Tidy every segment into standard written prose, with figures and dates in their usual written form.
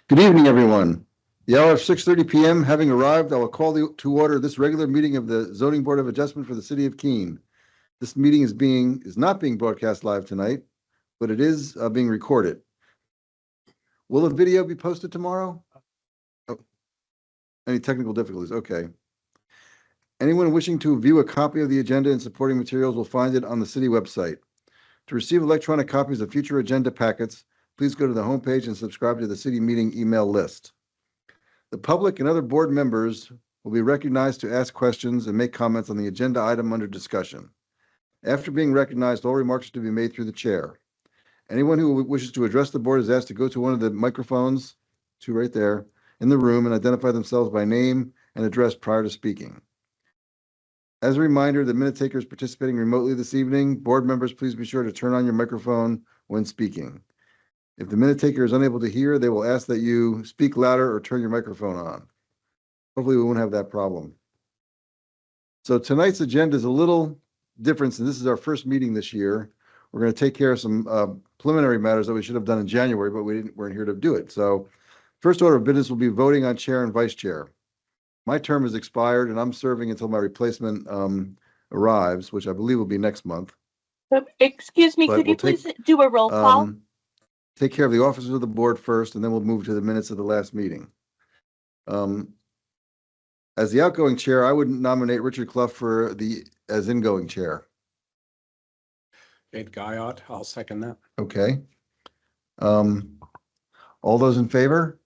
Good evening, everyone. The hour of 6:30 PM having arrived, I will call to order this regular meeting of the Zoning Board of Adjustment for the City of Keene. This meeting is not being broadcast live tonight, but it is being recorded. Will the video be posted tomorrow? Oh, any technical difficulties? Okay. Anyone wishing to view a copy of the agenda and supporting materials will find it on the city website. To receive electronic copies of future agenda packets, please go to the homepage and subscribe to the city meeting email list. The public and other board members will be recognized to ask questions and make comments on the agenda item under discussion. After being recognized, all remarks are to be made through the chair. Anyone who wishes to address the board is asked to go to one of the microphones, two right there, in the room and identify themselves by name and address prior to speaking. As a reminder, the minute takers participating remotely this evening, board members, please be sure to turn on your microphone when speaking. If the minute taker is unable to hear, they will ask that you speak louder or turn your microphone on. Hopefully we won't have that problem. So tonight's agenda is a little different, and this is our first meeting this year. We're going to take care of some preliminary matters that we should have done in January, but weren't here to do it. So first order of business will be voting on chair and vice chair. My term has expired and I'm serving until my replacement arrives, which I believe will be next month. Excuse me, But could we'll you please do a roll call? Take care of the officers of the board first, and then we'll move to the minutes of the last meeting. As the outgoing chair, I would nominate Richard Clough as ingoing chair. Ed Guyot, I'll second that. Okay. All those in favor?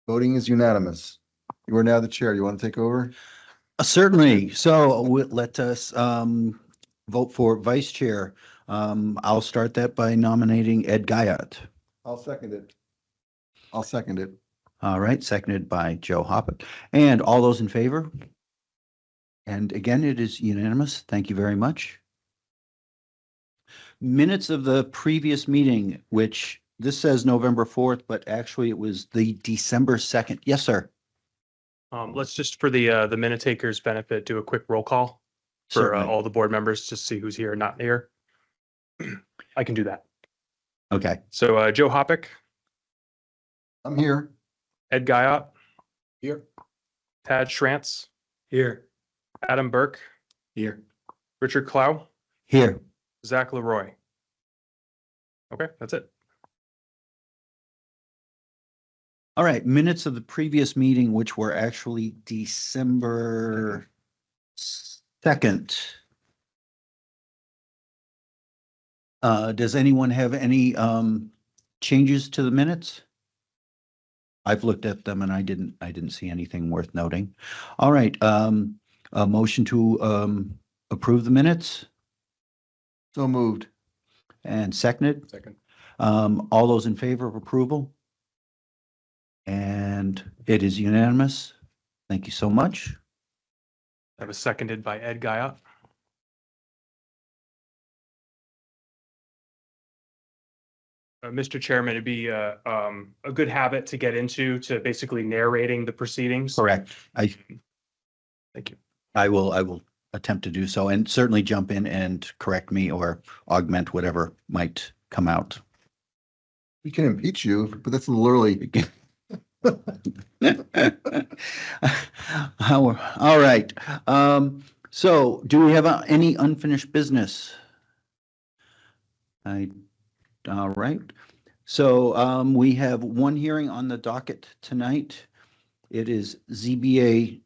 Voting is unanimous. You are now the chair. You want to take over? Certainly. So let us vote for vice chair. I'll start that by nominating Ed Guyot. I'll second it. I'll second it. All right, seconded by Joe Hoppick. And all those in favor? And again, it is unanimous. Thank you very much. Minutes of the previous meeting, which this says November 4th, but actually it was the December 2nd. Yes, sir. Let's just, for the minute takers' benefit, do a quick roll call for Certainly. all the board members to see who's here and not here. I can do that. Okay. So Joe Hoppick, I'm here. Ed Guyot, Here. Tad Schrantz, Here. Adam Burke, Here. Richard Clough, Here. Zach Leroy. Okay, that's it. All right, minutes of the previous meeting, which were actually December 2nd. Does anyone have any changes to the minutes? I've looked at them and I didn't see anything worth noting. All right, a motion to approve the minutes So moved. and seconded. Second. All those in favor of approval? And it is unanimous. Thank you so much. That was seconded by Ed Guyot. Mr. Chairman, it'd be a good habit to get into to basically narrating the proceedings. Correct. Thank you. I will attempt to do so and certainly jump in and correct me or augment whatever might come out. We can impeach you, but that's a little early. All right. So do we have any unfinished business? All right. So we have one hearing on the docket tonight. It is ZBA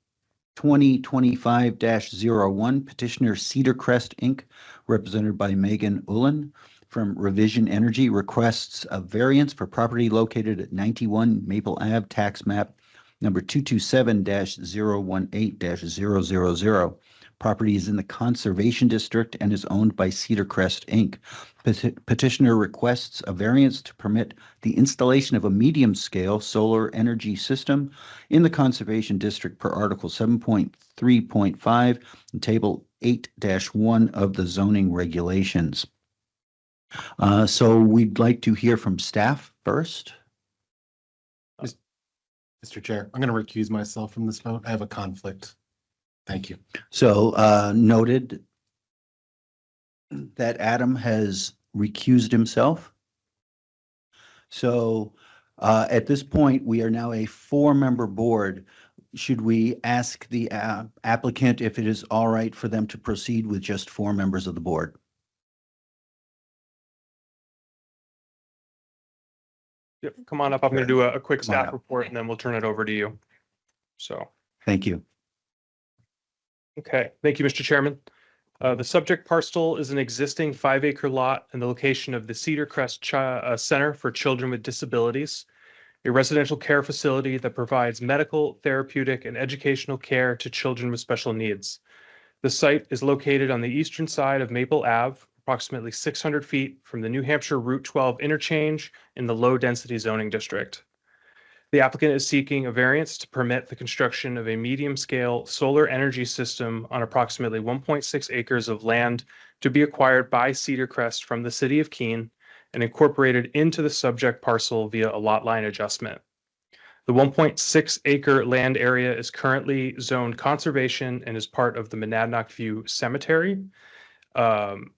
2025-01, petitioner Cedar Crest Inc., represented by Megan Ullin from Revision Energy, requests a variance for property located at 91 Maple Ave, tax map number 227-018-000. Property is in the Conservation District and is owned by Cedar Crest Inc. Petitioner requests a variance to permit the installation of a medium-scale solar energy system in the Conservation District per Article 7.3.5 and Table 8-1 of the zoning regulations. So we'd like to hear from staff first. Mr. Chair, I'm going to recuse myself from this vote. I have a conflict. Thank you. So noted that Adam has recused himself. So at this point, we are now a 4-member board. Should we ask the applicant if it is all right for them to proceed with just 4 members of the board? Yep, come on up. I'm going to do a quick Come on staff up. report and then we'll turn it over to you. So, Thank you. okay, thank you, Mr. Chairman. The subject parcel is an existing 5-acre lot in the location of the Cedar Crest Center for Children with Disabilities, a residential care facility that provides medical, therapeutic, and educational care to children with special needs. The site is located on the eastern side of Maple Ave, approximately 600 feet from the New Hampshire Route 12 interchange in the low-density zoning district. The applicant is seeking a variance to permit the construction of a medium-scale solar energy system on approximately 1.6 acres of land to be acquired by Cedar Crest from the city of Keene and incorporated into the subject parcel via a lot line adjustment. The 1.6 acre land area is currently zoned conservation and is part of the Monadnock View Cemetery.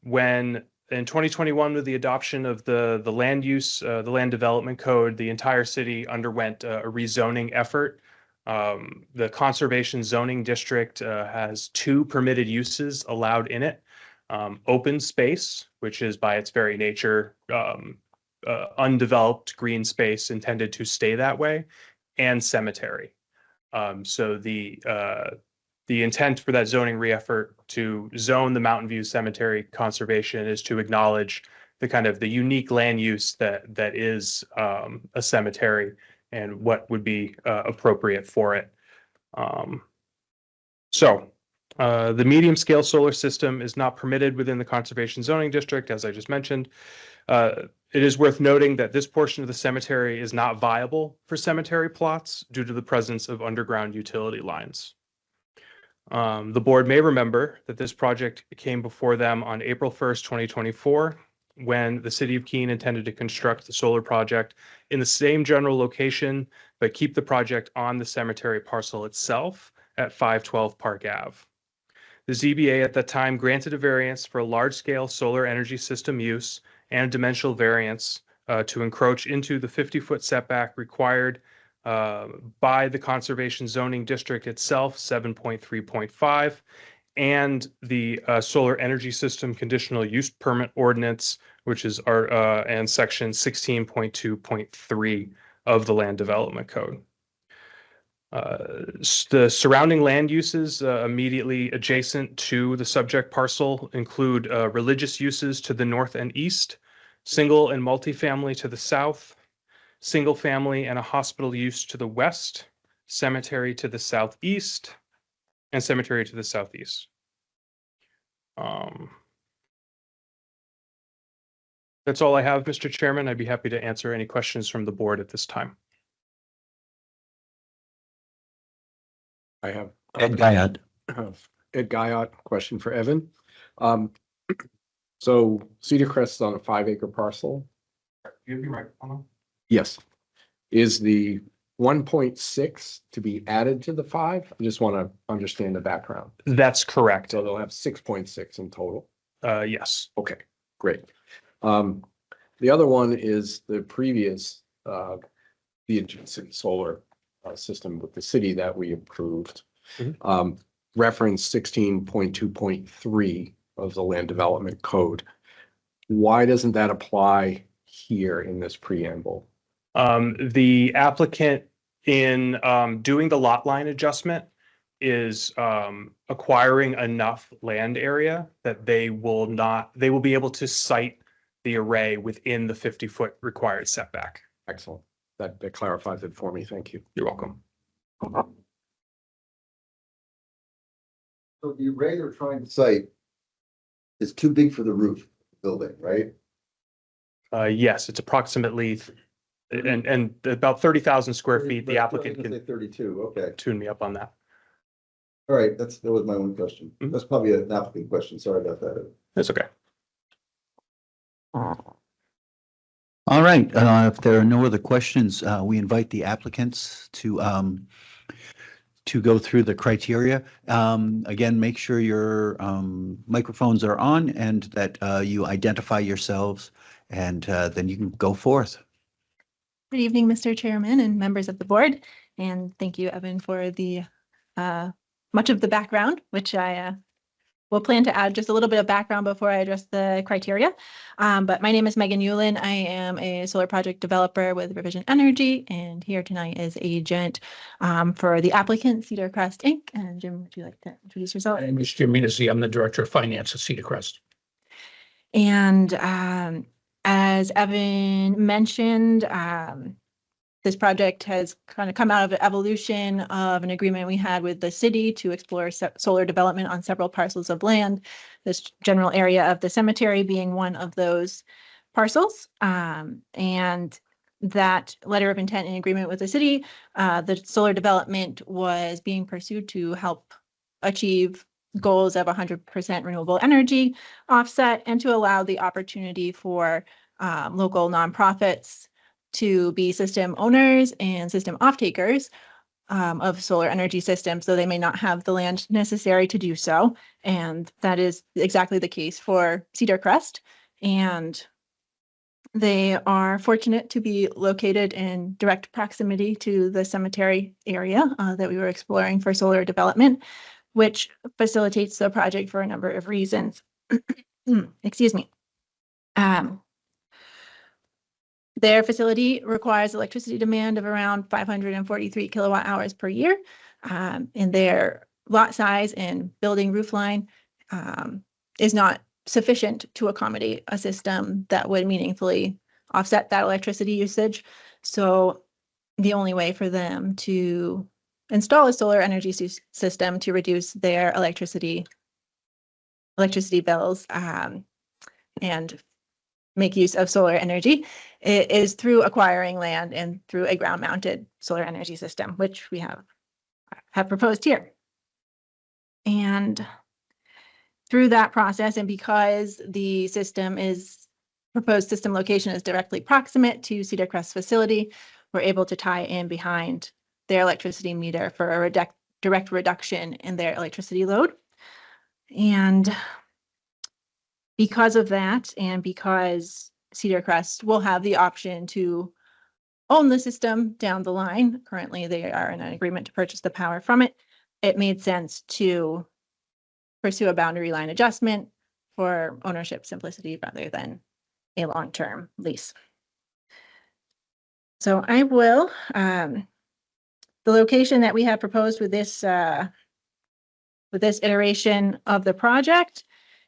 When in 2021, with the adoption of the land use, the land development code, the entire city underwent a rezoning effort. The conservation zoning district has 2 permitted uses allowed in it. Open space, which is by its very nature undeveloped green space intended to stay that way, and cemetery. So the intent for that zoning re-effort to zone the Mountain View Cemetery conservation is to acknowledge the kind of the unique land use that is a cemetery and what would be appropriate for it. The medium scale solar system is not permitted within the conservation zoning district, as I just mentioned. It is worth noting that this portion of the cemetery is not viable for cemetery plots due to the presence of underground utility lines. The board may remember that this project came before them on April 1st, 2024, when the city of Keene intended to construct the solar project in the same general location, but keep the project on the cemetery parcel itself at 512 Park Ave. The ZBA at that time granted a variance for a large-scale solar energy system use and a dimensional variance to encroach into the 50-foot setback required by the conservation zoning district itself, 7.3.5, and the solar energy system conditional use permit ordinance, which is and section 16.2.3 of the land development code. The surrounding land uses immediately adjacent to the subject parcel include religious uses to the north and east, single and multifamily to the south, single family and a hospital use to the west, cemetery to the southeast, and cemetery to the southeast. That's all I have, Mr. Chairman. I'd be happy to answer any questions from the board at this time. I have Ed Guyot. Ed Guyot, question for Evan. So Cedar Crest is on a 5-acre parcel. You'd be right. Yes. Is the 1.6 to be added to the 5? I just want to understand the background. That's correct. So they'll have 6.6 in total. Yes. Okay, great. The other one is the previous, the adjacent solar system with the city that we approved. Reference 16.2.3 of the land development code. Why doesn't that apply here in this preamble? The applicant in doing the lot line adjustment is acquiring enough land area that they will be able to site the array within the 50-foot required setback. Excellent. That clarifies it for me. Thank you. You're welcome. So the array they're trying to site is too big for the roof of the building, right? Yes, it's approximately and about 30,000 square feet. The applicant can 32, okay. tune me up on that. All right, that was my one question. Mhm. That's probably an applicant question. Sorry about that. That's okay. All right, if there are no other questions, we invite the applicants to go through the criteria. Again, make sure your microphones are on and that you identify yourselves, and then you can go forth. Good evening, Mr. Chairman and members of the board. And thank you, Evan, for the much of the background, which I will plan to add just a little bit of background before I address the criteria. But my name is Megan Yulin. I am a solar project developer with Revision Energy, and here tonight is agent for the applicant, Cedar Crest Inc. And Jim, would you like to introduce yourself? My name is Jim Munissi. I'm the Director of Finance at Cedar Crest. And as Evan mentioned, this project has kind of come out of the evolution of an agreement we had with the city to explore solar development on several parcels of land, this general area of the cemetery being one of those parcels. And that letter of intent in agreement with the city, the solar development was being pursued to help achieve goals of 100% renewable energy offset and to allow the opportunity for local nonprofits to be system owners and system off-takers of solar energy systems, though they may not have the land necessary to do so. And that is exactly the case for Cedar Crest. And they are fortunate to be located in direct proximity to the cemetery area that we were exploring for solar development, which facilitates the project for a number of reasons. Excuse me. Their facility requires electricity demand of around 543 kilowatt hours per year. And their lot size and building roof line is not sufficient to accommodate a system that would meaningfully offset that electricity usage. So the only way for them to install a solar energy system to reduce their electricity bills and make use of solar energy is through acquiring land and through a ground-mounted solar energy system, which we have proposed here. And through that process, and because the proposed system location is directly proximate to Cedar Crest facility, we're able to tie in behind their electricity meter for a direct reduction in their electricity load. And because of that, and because Cedar Crest will have the option to own the system down the line, currently they are in an agreement to purchase the power from it, it made sense to pursue a boundary line adjustment for ownership simplicity rather than a long-term lease. So I will, the location that we have proposed with this iteration of the project,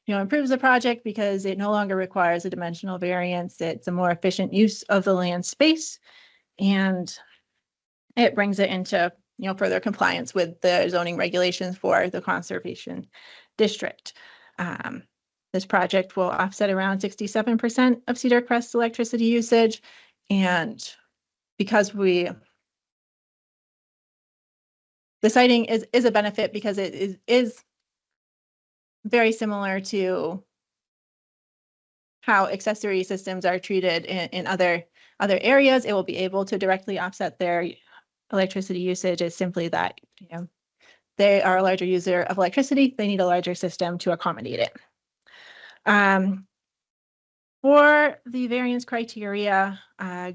improves the project because it no longer requires a dimensional variance. It's a more efficient use of the land space, and it brings it into, further compliance with the zoning regulations for the conservation district. This project will offset around 67% of Cedar Crest's electricity usage, and because the siting is a benefit because it is very similar to how accessory systems are treated in other areas. It will be able to directly offset their electricity usage. Is simply that they are a larger user of electricity. They need a larger system to accommodate it. For the variance criteria,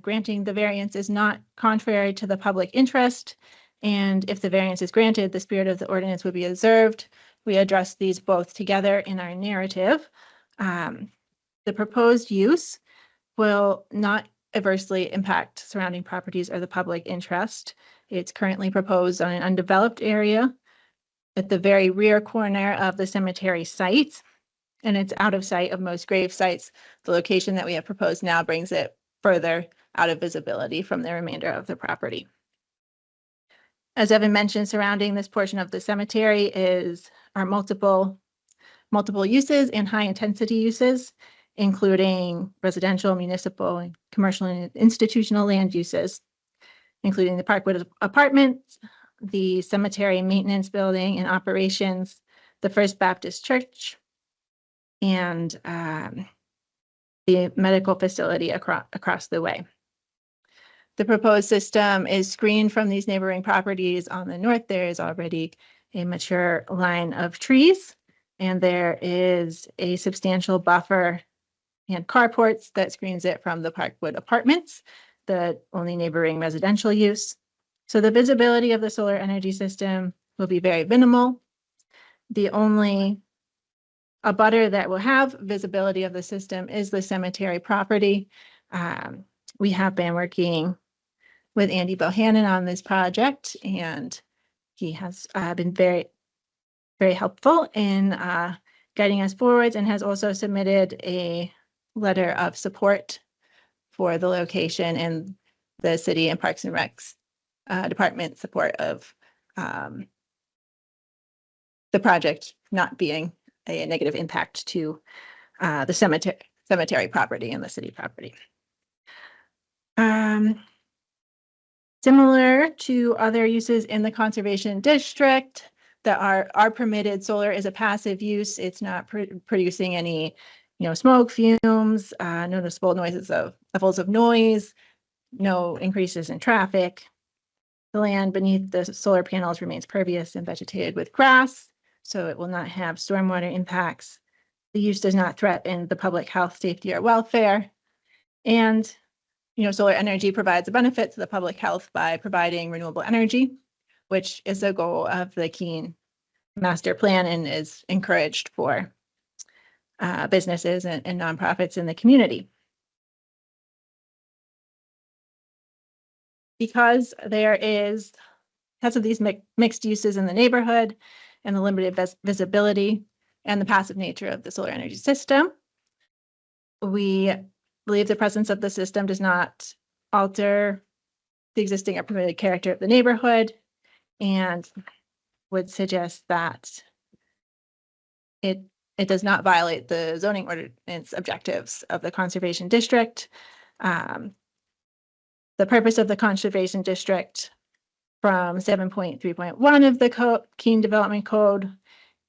granting the variance is not contrary to the public interest. And if the variance is granted, the spirit of the ordinance would be observed. We address these both together in our narrative. The proposed use will not adversely impact surrounding properties or the public interest. It's currently proposed on an undeveloped area at the very rear corner of the cemetery site, and it's out of sight of most grave sites. The location that we have proposed now brings it further out of visibility from the remainder of the property. As Evan mentioned, surrounding this portion of the cemetery are multiple uses and high intensity uses, including residential, municipal, and commercial and institutional land uses, including the Parkwood Apartments, the cemetery maintenance building and operations, the First Baptist Church, and the medical facility across the way. The proposed system is screened from these neighboring properties. On the north, there is already a mature line of trees, and there is a substantial buffer and carports that screens it from the Parkwood Apartments. the only neighboring residential use. So the visibility of the solar energy system will be very minimal. The only abutter that will have visibility of the system is the cemetery property. We have been working with Andy Bohannon on this project, and he has been very, very helpful in guiding us forwards, and has also submitted a letter of support for the location and the city and Parks and Recs department support of the project not being a negative impact to the cemetery property and the city property. Similar to other uses in the conservation district that are permitted, solar is a passive use. It's not producing any, smoke, fumes, no noticeable levels of noise, no increases in traffic. The land beneath the solar panels remains pervious and vegetated with grass, so it will not have stormwater impacts. The use does not threaten the public health, safety, or welfare. And, solar energy provides a benefit to the public health by providing renewable energy, which is a goal of the Keene Master Plan and is encouraged for businesses and nonprofits in the community. Because of these mixed uses in the neighborhood and the limited visibility and the passive nature of the solar energy system, we believe the presence of the system does not alter the existing or permitted character of the neighborhood, and would suggest that it does not violate the zoning ordinance objectives of the conservation district. The purpose of the conservation district from 7.3.1 of the Keene Development Code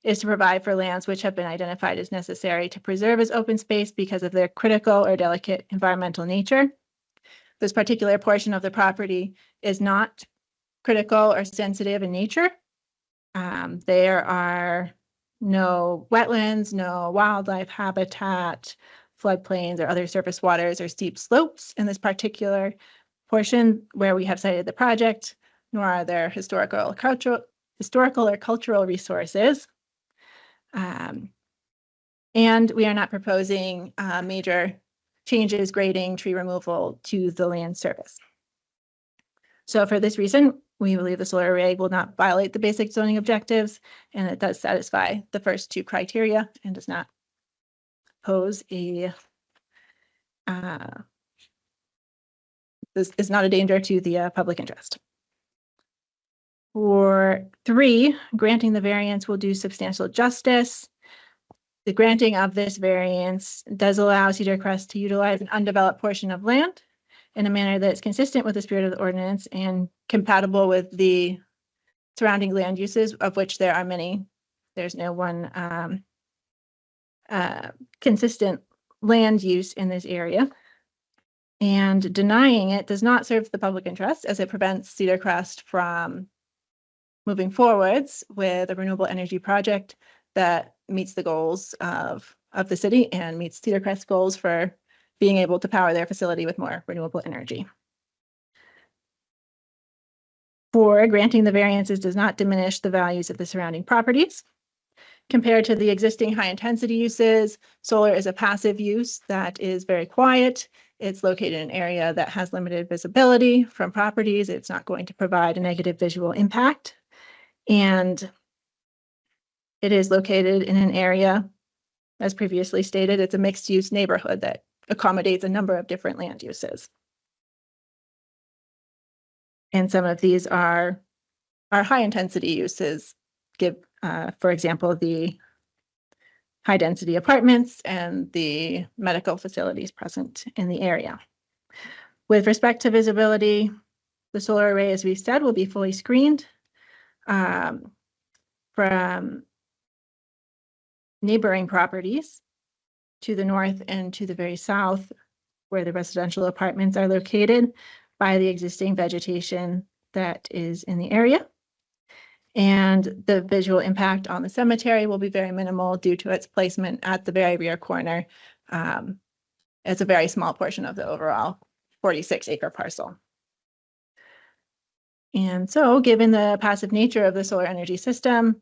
is to provide for lands which have been identified as necessary to preserve as open space because of their critical or delicate environmental nature. This particular portion of the property is not critical or sensitive in nature. There are no wetlands, no wildlife habitat, floodplains, or other surface waters or steep slopes in this particular portion where we have cited the project, nor are there historical or cultural resources. And we are not proposing major changes, grading, tree removal to the land surface. So for this reason, we believe the solar array will not violate the basic zoning objectives, and it does satisfy the first two criteria and does not pose this is not a danger to the public interest. For 3, granting the variance will do substantial justice. The granting of this variance does allow Cedar Crest to utilize an undeveloped portion of land in a manner that is consistent with the spirit of the ordinance and compatible with the surrounding land uses, of which there are many. There's no one consistent land use in this area. And denying it does not serve the public interest, as it prevents Cedar Crest from moving forwards with a renewable energy project that meets the goals of the city and meets Cedar Crest's goals for being able to power their facility with more renewable energy. 4, granting the variances does not diminish the values of the surrounding properties. Compared to the existing high-intensity uses, solar is a passive use that is very quiet. It's located in an area that has limited visibility from properties. It's not going to provide a negative visual impact. And it is located in an area, as previously stated, it's a mixed-use neighborhood that accommodates a number of different land uses. And some of these are high-intensity uses, for example, the high-density apartments and the medical facilities present in the area. With respect to visibility, the solar array, as we said, will be fully screened from neighboring properties to the north and to the very south, where the residential apartments are located, by the existing vegetation that is in the area. And the visual impact on the cemetery will be very minimal due to its placement at the very rear corner. It's a very small portion of the overall 46-acre parcel. And so, given the passive nature of the solar energy system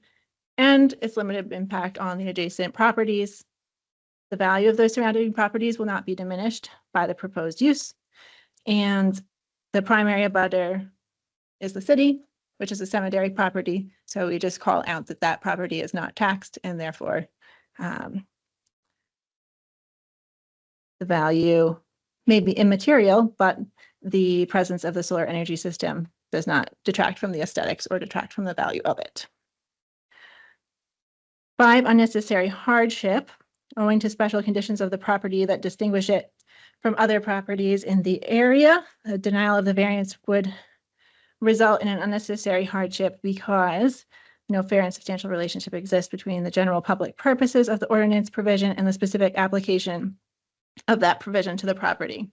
and its limited impact on the adjacent properties, the value of those surrounding properties will not be diminished by the proposed use. And the primary abutter is the city, which is a cemetery property. So we just call out that that property is not taxed, and therefore the value may be immaterial, but the presence of the solar energy system does not detract from the aesthetics or detract from the value of it. 5, unnecessary hardship. Owing to special conditions of the property that distinguish it from other properties in the area, the denial of the variance would result in an unnecessary hardship because no fair and substantial relationship exists between the general public purposes of the ordinance provision and the specific application of that provision to the property.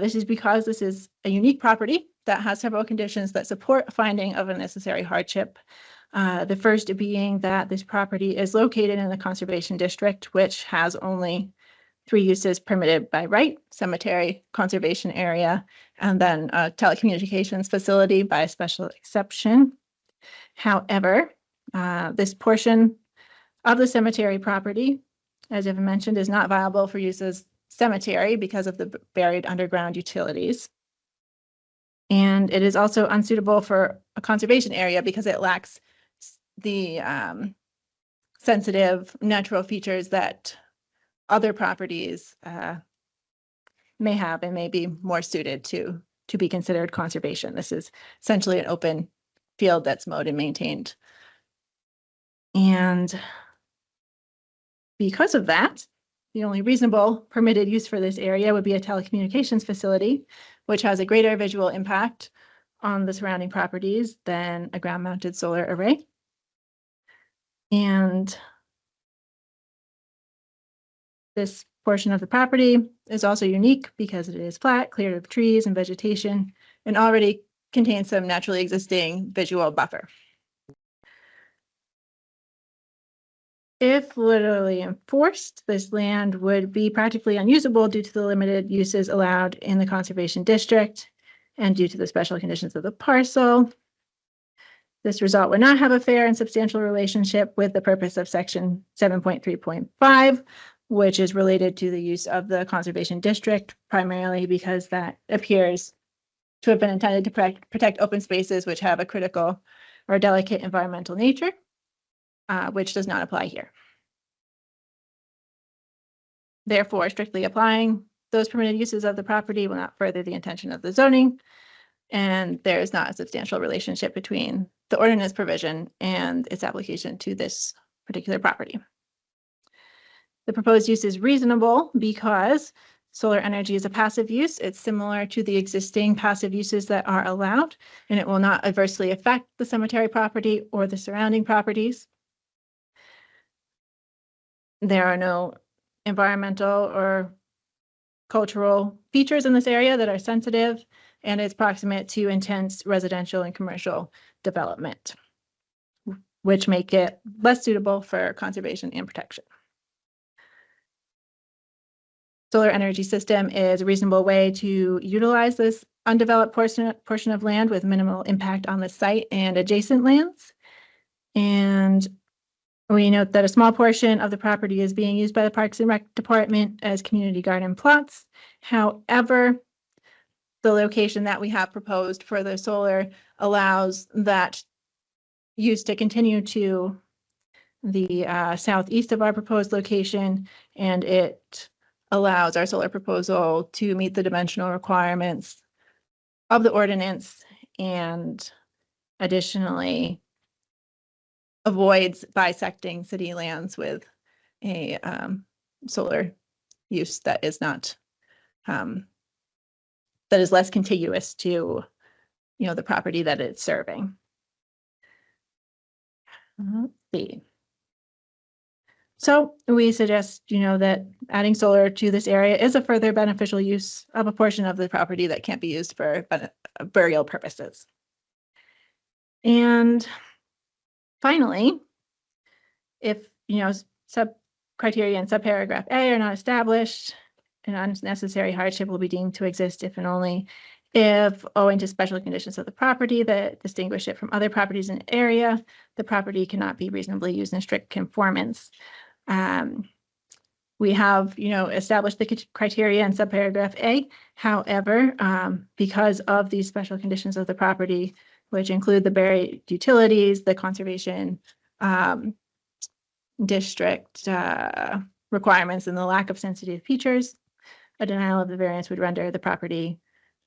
This is because this is a unique property that has several conditions that support a finding of a necessary hardship. The first being that this property is located in the conservation district, which has only 3 uses permitted by right: cemetery, conservation area, and then a telecommunications facility by special exception. However, this portion of the cemetery property, as I've mentioned, is not viable for use as cemetery because of the buried underground utilities. And it is also unsuitable for a conservation area because it lacks the sensitive natural features that other properties may have and may be more suited to be considered conservation. This is essentially an open field that's mowed and maintained. And because of that, the only reasonable permitted use for this area would be a telecommunications facility, which has a greater visual impact on the surrounding properties than a ground-mounted solar array. And this portion of the property is also unique because it is flat, cleared of trees and vegetation, and already contains some naturally existing visual buffer. If literally enforced, this land would be practically unusable due to the limited uses allowed in the conservation district and due to the special conditions of the parcel. This result would not have a fair and substantial relationship with the purpose of section 7.3.5, which is related to the use of the conservation district, primarily because that appears to have been intended to protect open spaces which have a critical or delicate environmental nature, which does not apply here. Therefore, strictly applying those permitted uses of the property will not further the intention of the zoning, and there is not a substantial relationship between the ordinance provision and its application to this particular property. The proposed use is reasonable because solar energy is a passive use. It's similar to the existing passive uses that are allowed, and it will not adversely affect the cemetery property or the surrounding properties. There are no environmental or cultural features in this area that are sensitive, and it's proximate to intense residential and commercial development, which make it less suitable for conservation and protection. Solar energy system is a reasonable way to utilize this undeveloped portion of land with minimal impact on the site and adjacent lands. And we note that a small portion of the property is being used by the Parks and Rec Department as community garden plots. However, the location that we have proposed for the solar allows that use to continue to the southeast of our proposed location, and it allows our solar proposal to meet the dimensional requirements of the ordinance and additionally avoids bisecting city lands with a solar use that is not that is less contiguous to the property that it's serving. Let's see. So we suggest that adding solar to this area is a further beneficial use of a portion of the property that can't be used for burial purposes. And finally, if sub criteria in subparagraph A are not established, an unnecessary hardship will be deemed to exist if and only if, owing to special conditions of the property that distinguish it from other properties in the area, the property cannot be reasonably used in strict conformance. We have, established the criteria in subparagraph A. However, because of these special conditions of the property, which include the buried utilities, the conservation district requirements, and the lack of sensitive features, a denial of the variance would render the property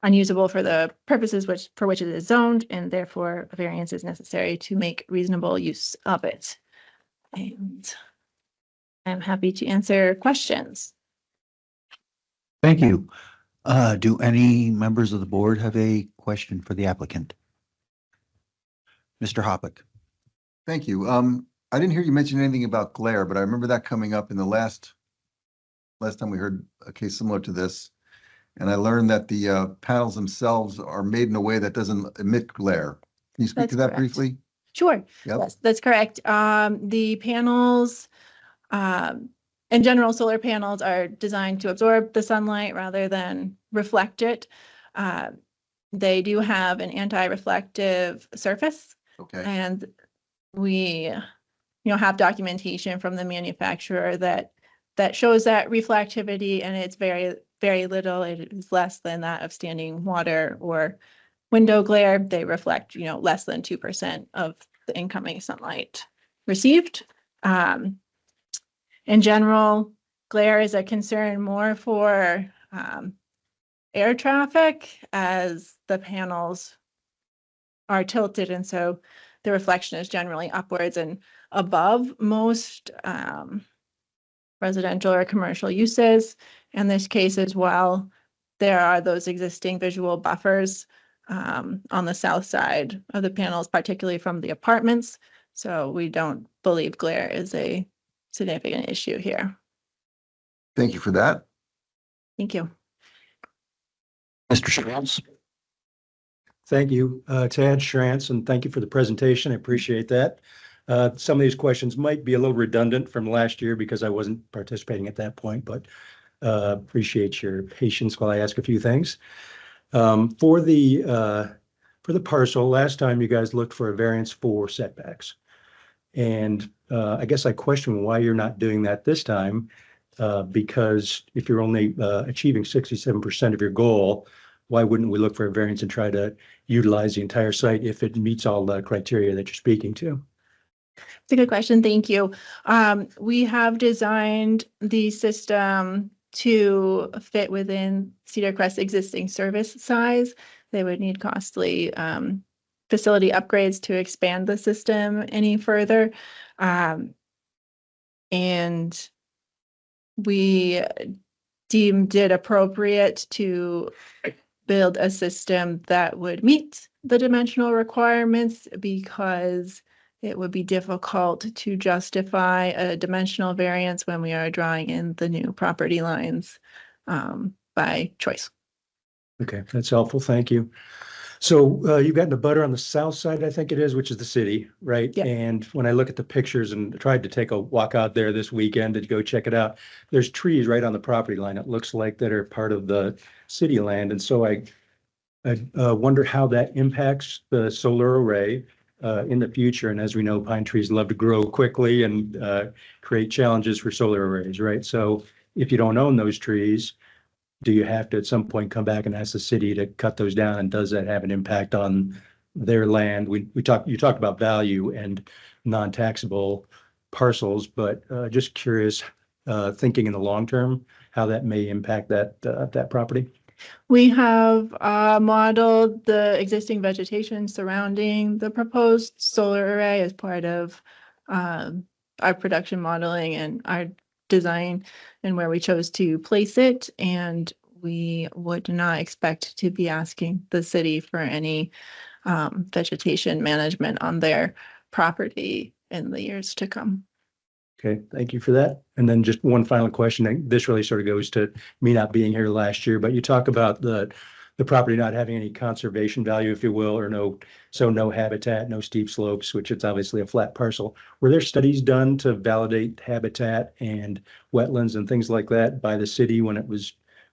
unusable for the purposes for which it is zoned, and therefore a variance is necessary to make reasonable use of it. And I'm happy to answer questions. Thank you. Do any members of the board have a question for the applicant? Mr. Hoppick. Thank you. I didn't hear you mention anything about glare, but I remember that coming up in the last time we heard a case similar to this. And I learned that the panels themselves are made in a way that doesn't emit glare. Can you speak to that That's correct. briefly? Sure. Yep. Yes, that's correct. The panels, in general, solar panels are designed to absorb the sunlight rather than reflect it. They do have an anti-reflective surface, Okay. and we, have documentation from the manufacturer that shows that reflectivity, and it's very, very little. It is less than that of standing water or window glare. They reflect, less than 2% of the incoming sunlight received. In general, glare is a concern more for air traffic, as the panels are tilted, and so the reflection is generally upwards and above most residential or commercial uses. In this case as well, there are those existing visual buffers on the south side of the panels, particularly from the apartments. So we don't believe glare is a significant issue here. Thank you for that. Thank you. Mr. Shields. Thank you, Tad Schrantz, and thank you for the presentation. I appreciate that. Some of these questions might be a little redundant from last year because I wasn't participating at that point, but appreciate your patience while I ask a few things. For the parcel, last time you guys looked for a variance for setbacks. And I guess I question why you're not doing that this time, because if you're only achieving 67% of your goal, why wouldn't we look for a variance and try to utilize the entire site if it meets all the criteria that you're speaking to? It's a good question. Thank you. We have designed the system to fit within Cedar Crest's existing service size. They would need costly facility upgrades to expand the system any further. And we deemed it appropriate to build a system that would meet the dimensional requirements, because it would be difficult to justify a dimensional variance when we are drawing in the new property lines by choice. Okay, that's helpful. Thank you. So you've got the butter on the south side, I think it is, which is the city, right? Yeah. And when I look at the pictures and tried to take a walk out there this weekend to go check it out, there's trees right on the property line. It looks like that are part of the city land. And so I wonder how that impacts the solar array in the future. And as we know, pine trees love to grow quickly and create challenges for solar arrays, right? So if you don't own those trees, do you have to at some point come back and ask the city to cut those down? And does that have an impact on their land? You talked about value and non-taxable parcels, but just curious, thinking in the long term, how that may impact that property. We have modeled the existing vegetation surrounding the proposed solar array as part of our production modeling and our design and where we chose to place it. And we would not expect to be asking the city for any vegetation management on their property in the years to come. Okay, thank you for that. And then just one final question. This really sort of goes to me not being here last year, but you talk about the property not having any conservation value, if you will, or no habitat, no steep slopes, which it's obviously a flat parcel. Were there studies done to validate habitat and wetlands and things like that by the city when it was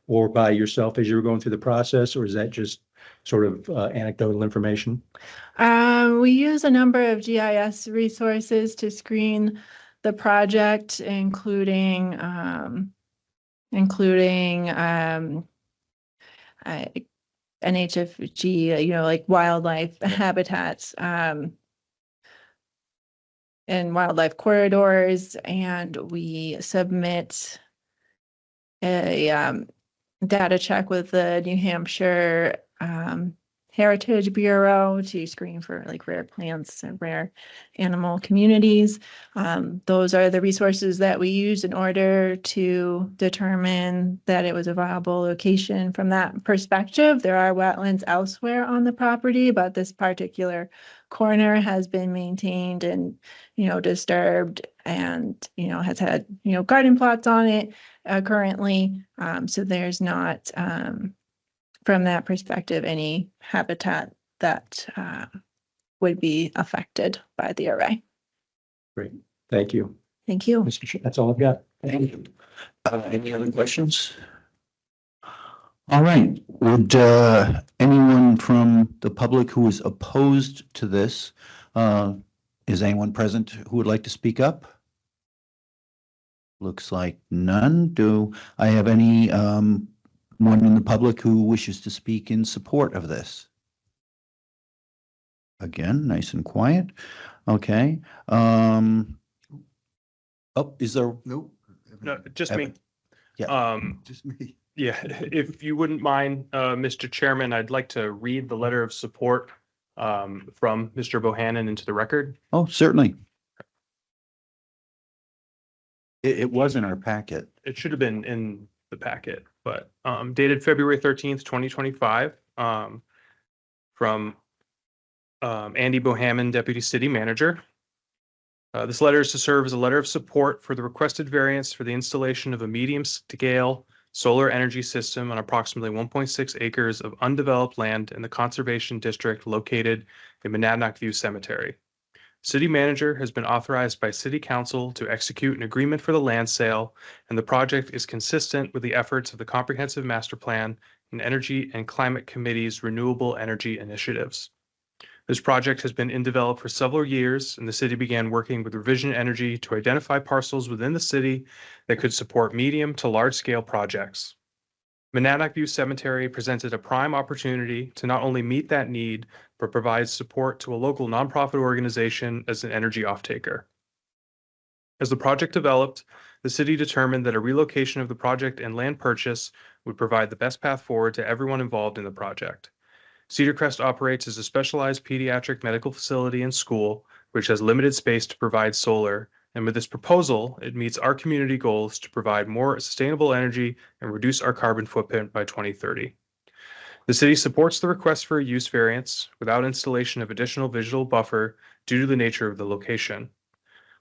or by yourself as you were going through the process, or is that just sort of anecdotal information? We use a number of GIS resources to screen the project, including NHFG, like wildlife habitats, and wildlife corridors, and we submit a data check with the New Hampshire Heritage Bureau to screen for like rare plants and rare animal communities. Those are the resources that we use in order to determine that it was a viable location. From that perspective, there are wetlands elsewhere on the property, but this particular corner has been maintained and, disturbed and, has had, garden plots on it currently. So there's not, from that perspective, any habitat that would be affected by the array. Great, thank you. Thank you. Mr. Chair, that's all I've got. Thank you. Any other questions? All right, would anyone from the public who is opposed to this, is anyone present who would like to speak up? Looks like none. Do I have any one in the public who wishes to speak in support of this? Again, nice and quiet. Okay. Oh, is there? Nope. No, just me. Yeah. Just me. Yeah, if you wouldn't mind, Mr. Chairman, I'd like to read the letter of support from Mr. Bohannon into the record. Oh, certainly. It was in our packet. It should have been in the packet, but dated February 13th, 2025, from Andy Bohannon, Deputy City Manager. This letter is to serve as a letter of support for the requested variance for the installation of a medium-scale solar energy system on approximately 1.6 acres of undeveloped land in the Conservation District located in Monadnock View Cemetery. City Manager has been authorized by City Council to execute an agreement for the land sale, and the project is consistent with the efforts of the Comprehensive Master Plan and Energy and Climate Committee's renewable energy initiatives. This project has been in development for several years, and the city began working with Revision Energy to identify parcels within the city that could support medium to large-scale projects. Monadnock View Cemetery presented a prime opportunity to not only meet that need, but provide support to a local nonprofit organization as an energy off-taker. As the project developed, the city determined that a relocation of the project and land purchase would provide the best path forward to everyone involved in the project. Cedar Crest operates as a specialized pediatric medical facility and school, which has limited space to provide solar, and with this proposal, it meets our community goals to provide more sustainable energy and reduce our carbon footprint by 2030. The city supports the request for a use variance without installation of additional visual buffer due to the nature of the location.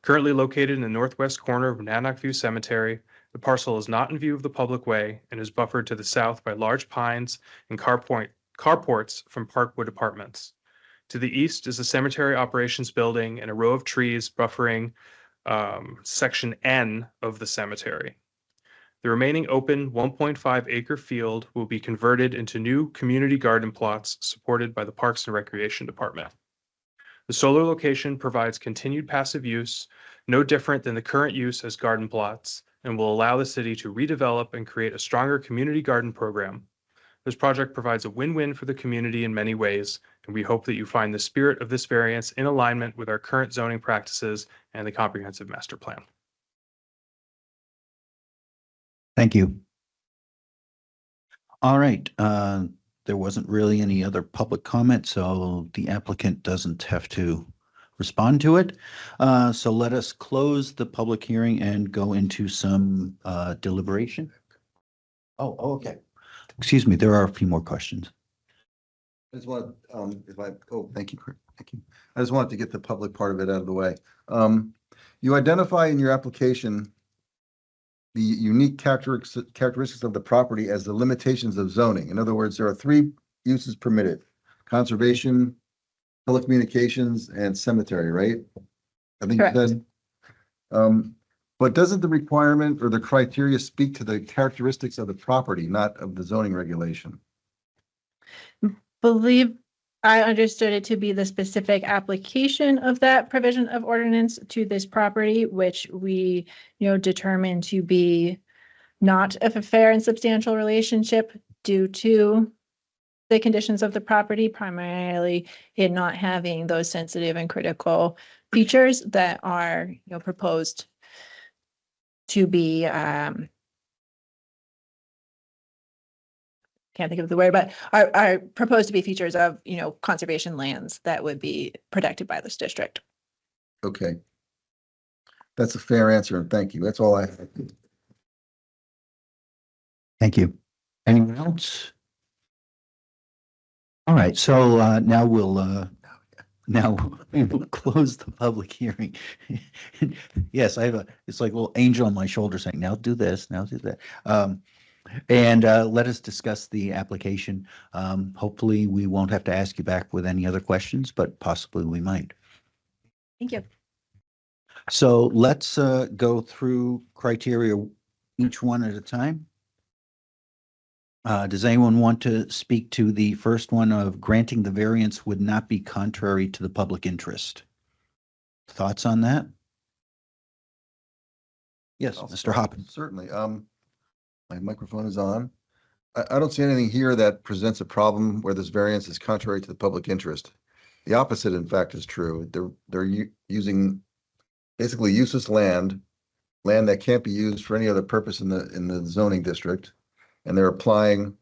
Currently located in the northwest corner of Monadnock View Cemetery, the parcel is not in view of the public way and is buffered to the south by large pines and carports from Parkwood Apartments. To the east is the cemetery operations building and a row of trees buffering section N of the cemetery. The remaining open 1.5 acre field will be converted into new community garden plots supported by the Parks and Recreation Department. The solar location provides continued passive use, no different than the current use as garden plots, and will allow the city to redevelop and create a stronger community garden program. This project provides a win-win for the community in many ways, and we hope that you find the spirit of this variance in alignment with our current zoning practices and the Comprehensive Master Plan. Thank you. All right, there wasn't really any other public comment, so the applicant doesn't have to respond to it. So let us close the public hearing and go into some deliberation. Oh, okay. Excuse me, there are a few more questions. I just want, thank you. Thank you. I just wanted to get the public part of it out of the way. You identify in your application the unique characteristics of the property as the limitations of zoning. In other words, there are 3 uses permitted: conservation, telecommunications, and cemetery, right? I think you said. But doesn't the requirement or the criteria speak to the characteristics of the property, not of the zoning regulation? Believe I understood it to be the specific application of that provision of ordinance to this property, which we, determined to be not of a fair and substantial relationship due to the conditions of the property, primarily it not having those sensitive and critical features that are, proposed to be, can't think of the word, but are proposed to be features of, conservation lands that would be protected by this district. Okay. That's a fair answer, and thank you. That's all I have. Thank you. Anyone else? All right, so now we'll close the public hearing. Yes, it's like a little angel on my shoulder saying, now do this, now do that. And let us discuss the application. Hopefully, we won't have to ask you back with any other questions, but possibly we might. Thank you. So let's go through criteria each one at a time. Does anyone want to speak to the first one of granting the variance would not be contrary to the public interest? Thoughts on that? Yes, Mr. Hoppen. Certainly. My microphone is on. I don't see anything here that presents a problem where this variance is contrary to the public interest. The opposite, in fact, is true. They're using basically useless land that can't be used for any other purpose in the zoning district, and they're applying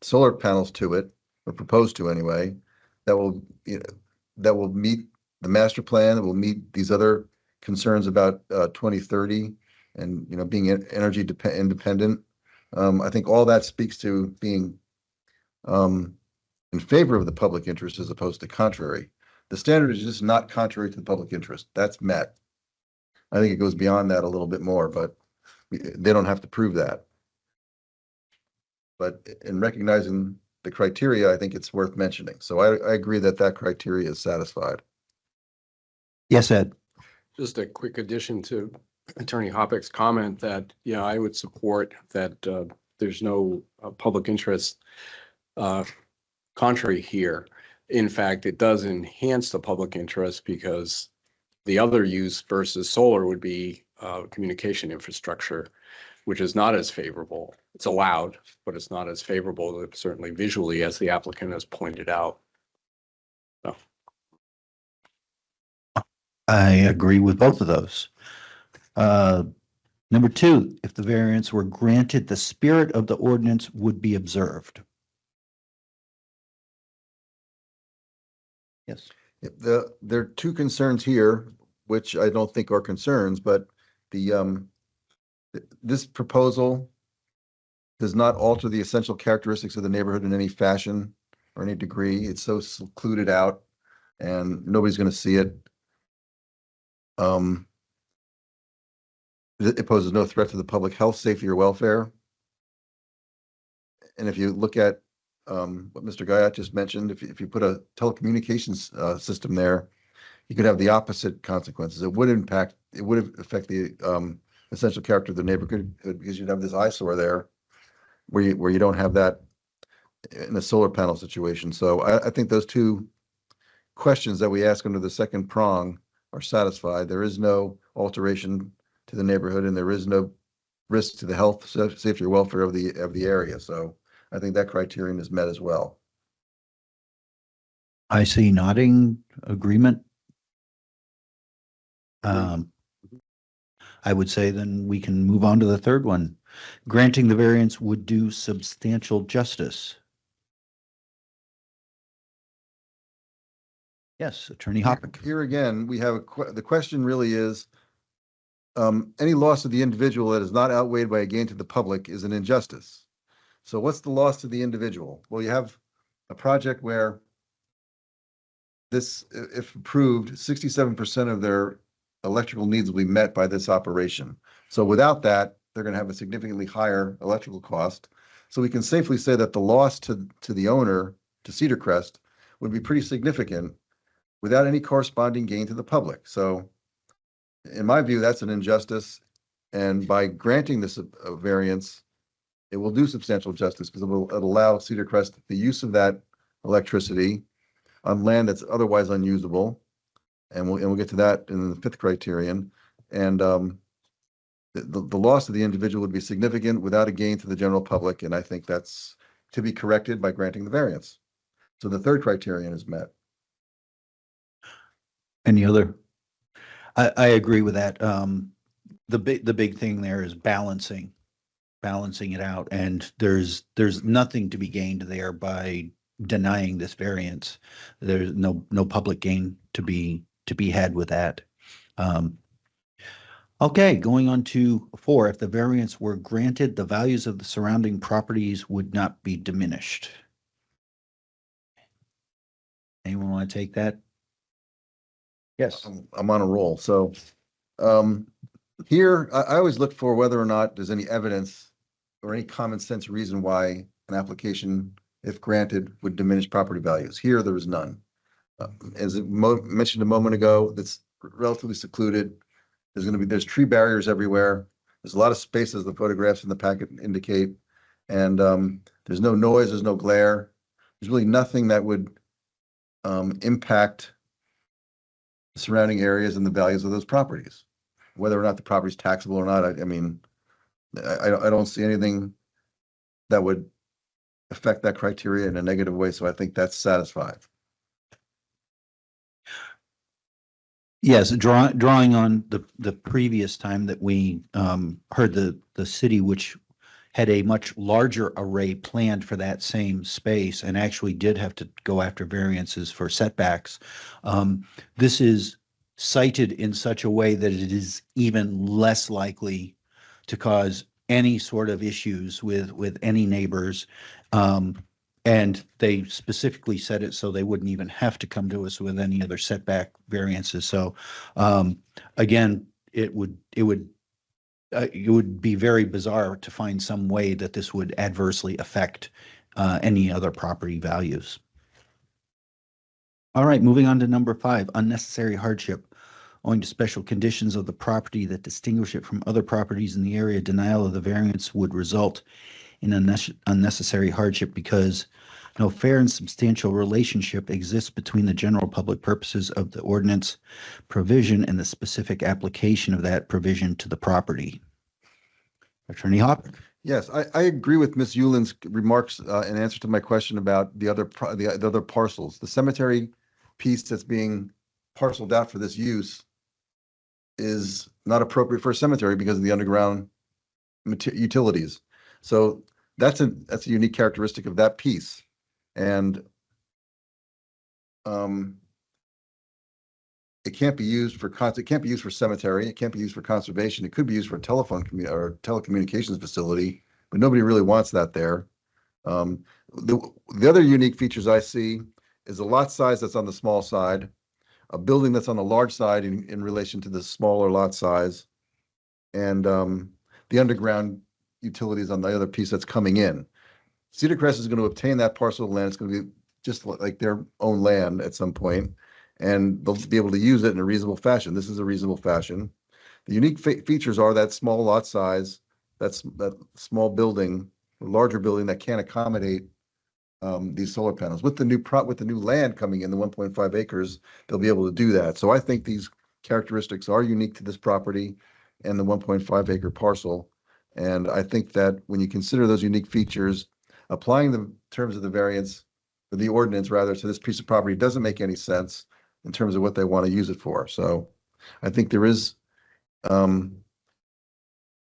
solar panels to it, or proposed to anyway, that will meet the master plan. It will meet these other concerns about 2030 and being energy independent. I think all that speaks to being in favor of the public interest as opposed to contrary. The standard is just not contrary to the public interest. That's met. I think it goes beyond that a little bit more, but they don't have to prove that. But in recognizing the criteria, I think it's worth mentioning. So I agree that criteria is satisfied. Yes, Ed. Just a quick addition to Attorney Hoppeck's comment that, I would support that there's no public interest contrary here. In fact, it does enhance the public interest because the other use versus solar would be communication infrastructure, which is not as favorable. It's allowed, but it's not as favorable, certainly visually, as the applicant has pointed out. So. I agree with both of those. Number two, if the variance were granted, the spirit of the ordinance would be observed. Yes. There are two concerns here, which I don't think are concerns, but this proposal does not alter the essential characteristics of the neighborhood in any fashion or any degree. It's so secluded out and nobody's going to see it. It poses no threat to the public health, safety, or welfare. And if you look at what Mr. Guyot just mentioned, if you put a telecommunications system there, you could have the opposite consequences. It would affect the essential character of the neighborhood because you'd have this eyesore there where you don't have that in a solar panel situation. So I think those two questions that we ask under the second prong are satisfied. There is no alteration to the neighborhood, and there is no risk to the health, safety, or welfare of the area. So I think that criterion is met as well. I see nodding agreement. I would say then we can move on to the third one. Granting the variance would do substantial justice. Yes, Attorney Hoppeck. Here again, we have the question really is, any loss of the individual that is not outweighed by a gain to the public is an injustice. So what's the loss to the individual? Well, you have a project where this, if approved, 67% of their electrical needs will be met by this operation. So without that, they're going to have a significantly higher electrical cost. So we can safely say that the loss to the owner, to Cedar Crest, would be pretty significant without any corresponding gain to the public. So In my view, that's an injustice. And by granting this a variance, it will do substantial justice because it'll allow Cedar Crest the use of that electricity on land that's otherwise unusable. And we'll get to that in the fifth criterion. And the loss of the individual would be significant without a gain to the general public. And I think that's to be corrected by granting the variance. So the third criterion is met. Any other? I agree with that. The big thing there is balancing it out, and there's nothing to be gained there by denying this variance. There's no public gain to be had with that. Okay, going on to 4, if the variance were granted, the values of the surrounding properties would not be diminished. Anyone want to take that? Yes. I'm on a roll. So here, I always look for whether or not there's any evidence or any common sense reason why an application, if granted, would diminish property values. Here, there was none. As mentioned a moment ago, that's relatively secluded. There's tree barriers everywhere. There's a lot of space, as the photographs in the packet indicate. And there's no noise, there's no glare. There's really nothing that would impact the surrounding areas and the values of those properties. Whether or not the property is taxable or not, I mean, I don't see anything that would affect that criteria in a negative way. So I think that's satisfied. Yes, drawing on the previous time that we heard the city, which had a much larger array planned for that same space and actually did have to go after variances for setbacks. This is cited in such a way that it is even less likely to cause any sort of issues with any neighbors. And they specifically said it so they wouldn't even have to come to us with any other setback variances. So again, it would be very bizarre to find some way that this would adversely affect any other property values. All right, moving on to number 5, unnecessary hardship. Owing to special conditions of the property that distinguish it from other properties in the area, denial of the variance would result in unnecessary hardship because no fair and substantial relationship exists between the general public purposes of the ordinance provision and the specific application of that provision to the property. Attorney Hopper. Yes, I agree with Ms. Euland's remarks in answer to my question about the other parcels. The cemetery piece that's being parceled out for this use is not appropriate for a cemetery because of the underground utilities. So that's a unique characteristic of that piece. And it can't be used for cemetery. It can't be used for conservation. It could be used for a telecommunications facility, but nobody really wants that there. The other unique features I see is a lot size that's on the small side, a building that's on the large side in relation to the smaller lot size, and the underground utilities on the other piece that's coming in. Cedar Crest is going to obtain that parcel of land. It's going to be just like their own land at some point, and they'll be able to use it in a reasonable fashion. This is a reasonable fashion. The unique features are that small lot size, that small building, larger building that can't accommodate these solar panels. With the new land coming in, the 1.5 acres, they'll be able to do that. So I think these characteristics are unique to this property and the 1.5 acre parcel. And I think that when you consider those unique features, applying the terms of the variance, or the ordinance rather, to this piece of property doesn't make any sense in terms of what they want to use it for. So I think there is, denying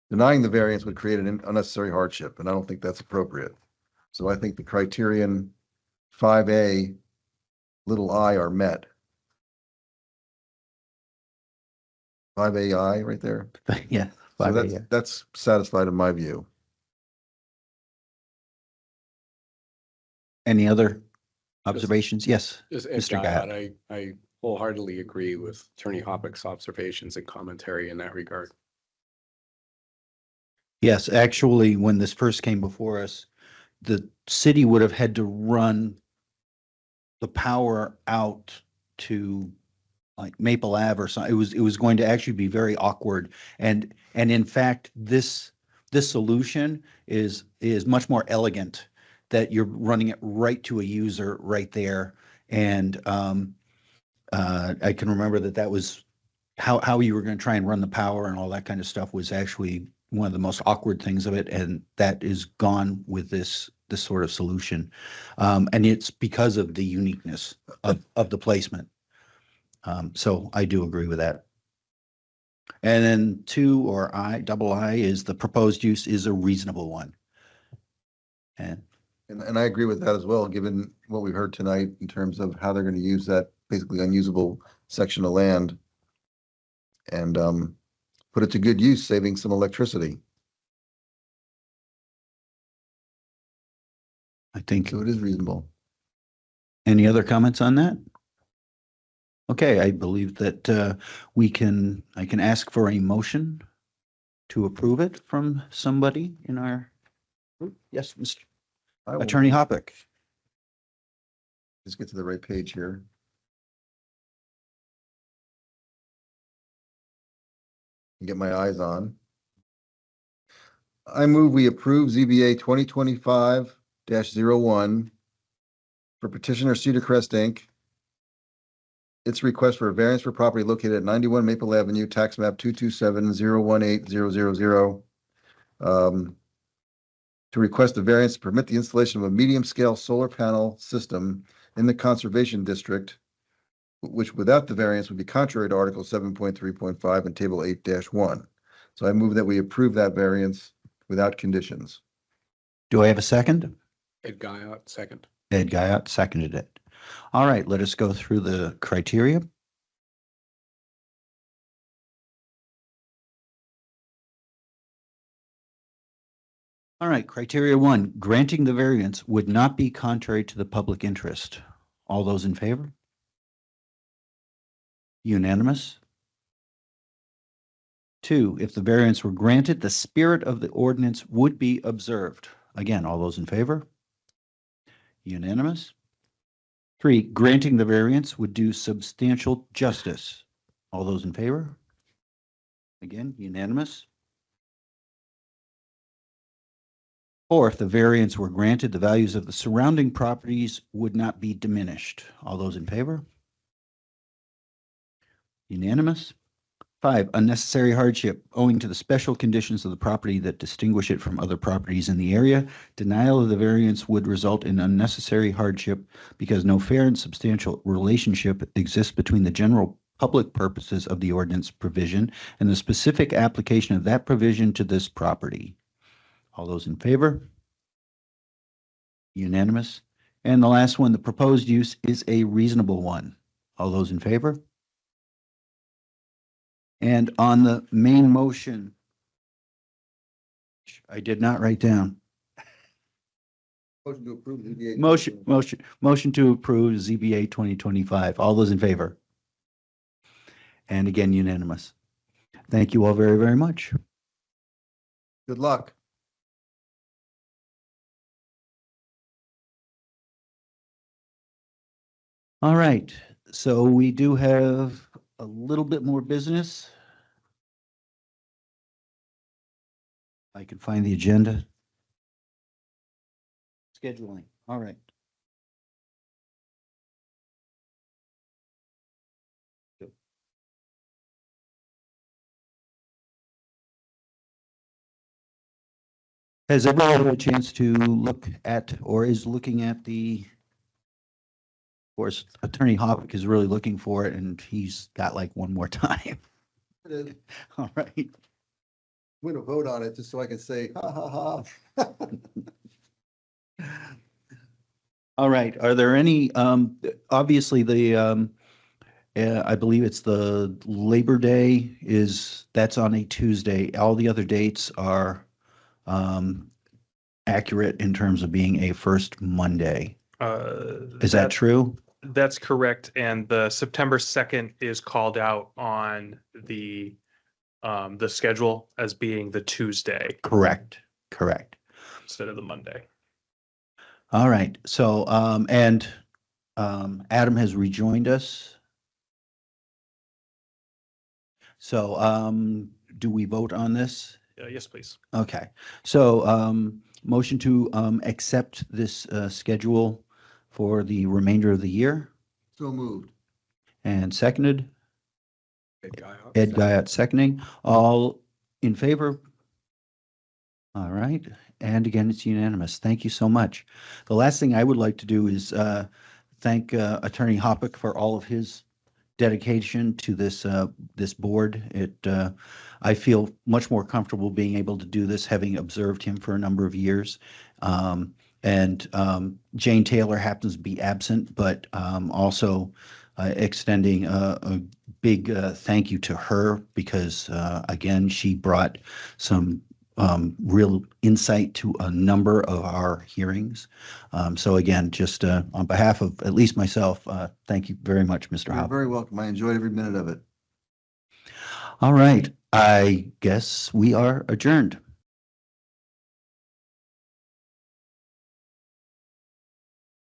the variance would create an unnecessary hardship, and I don't think that's appropriate. So I think the criterion 5A, little I are met. 5AI right there. Yeah. So that's satisfied in my view. Any other observations? Yes, Just Mr. Gahat. I wholeheartedly agree with Attorney Hoppeck's observations and commentary in that regard. Yes, actually, when this first came before us, the city would have had to run the power out to like Maple Ave or something. It was going to actually be very awkward. And in fact, this solution is much more elegant, that you're running it right to a user right there. And I can remember that was how you were going to try and run the power and all that kind of stuff was actually one of the most awkward things of it. And that is gone with this sort of solution. And it's because of the uniqueness of the placement. So I do agree with that. And then double I is the proposed use is a reasonable one. And And I agree with that as well, given what we heard tonight in terms of how they're going to use that basically unusable section of land and put it to good use, saving some electricity. I think, So it is reasonable. any other comments on that? Okay, I believe that I can ask for a motion to approve it from somebody in our group. Yes, Mr. I will Attorney Hoppick. just get to the right page here. Get my eyes on. I move we approve ZBA 2025-01 for petitioner Cedar Crest Inc. Its request for a variance for property located at 91 Maple Avenue, tax map 227-018-000. To request a variance to permit the installation of a medium-scale solar panel system in the conservation district, which without the variance would be contrary to Article 7.3.5 and Table 8-1. So I move that we approve that variance without conditions. Do I have a second? Ed Guyot, second. Ed Guyot seconded it. All right, let us go through the criteria. All right, criteria 1, granting the variance would not be contrary to the public interest. All those in favor? Unanimous. 2, if the variance were granted, the spirit of the ordinance would be observed. Again, all those in favor? Unanimous. 3, granting the variance would do substantial justice. All those in favor? Again, unanimous. 4, if the variance were granted, the values of the surrounding properties would not be diminished. All those in favor? Unanimous. 5, unnecessary hardship owing to the special conditions of the property that distinguish it from other properties in the area. Denial of the variance would result in unnecessary hardship because no fair and substantial relationship exists between the general public purposes of the ordinance provision and the specific application of that provision to this property. All those in favor? Unanimous. And the last one, the proposed use is a reasonable one. All those in favor? And on the main motion, which I did not write down. Motion to approve ZBA. Motion to approve ZBA 2025. All those in favor? And again, unanimous. Thank you all very, very much. Good luck. All right, so we do have a little bit more business. I can find the agenda. Scheduling, all right. Has everyone had a chance to look at or is looking at the, of course, Attorney Hoppick is really looking for it and he's got like one more time. All right. I'm going to vote on it just so I can say, ha, ha, ha. All right, are there any, obviously the, I believe it's the Labor Day that's on a Tuesday. All the other dates are accurate in terms of being a first Monday. Is that true? That's correct. And the September 2nd is called out on the schedule as being the Tuesday Correct. instead of the Monday. All right, so, Adam has rejoined us. So, do we vote on this? Yes, please. Okay, so, motion to, accept this, schedule for the remainder of the year So moved. and seconded. Ed Guy. Ed Guyot seconding. All in favor? All right. And again, it's unanimous. Thank you so much. The last thing I would like to do is thank Attorney Hoppick for all of his dedication to this board. I feel much more comfortable being able to do this, having observed him for a number of years. And Jane Taylor happens to be absent, but also extending a big thank you to her because, again, she brought some real insight to a number of our hearings. So again, just on behalf of at least myself, thank you very much, Mr. You're Hopper. very welcome. I enjoyed every minute of it. All right, I guess we are adjourned.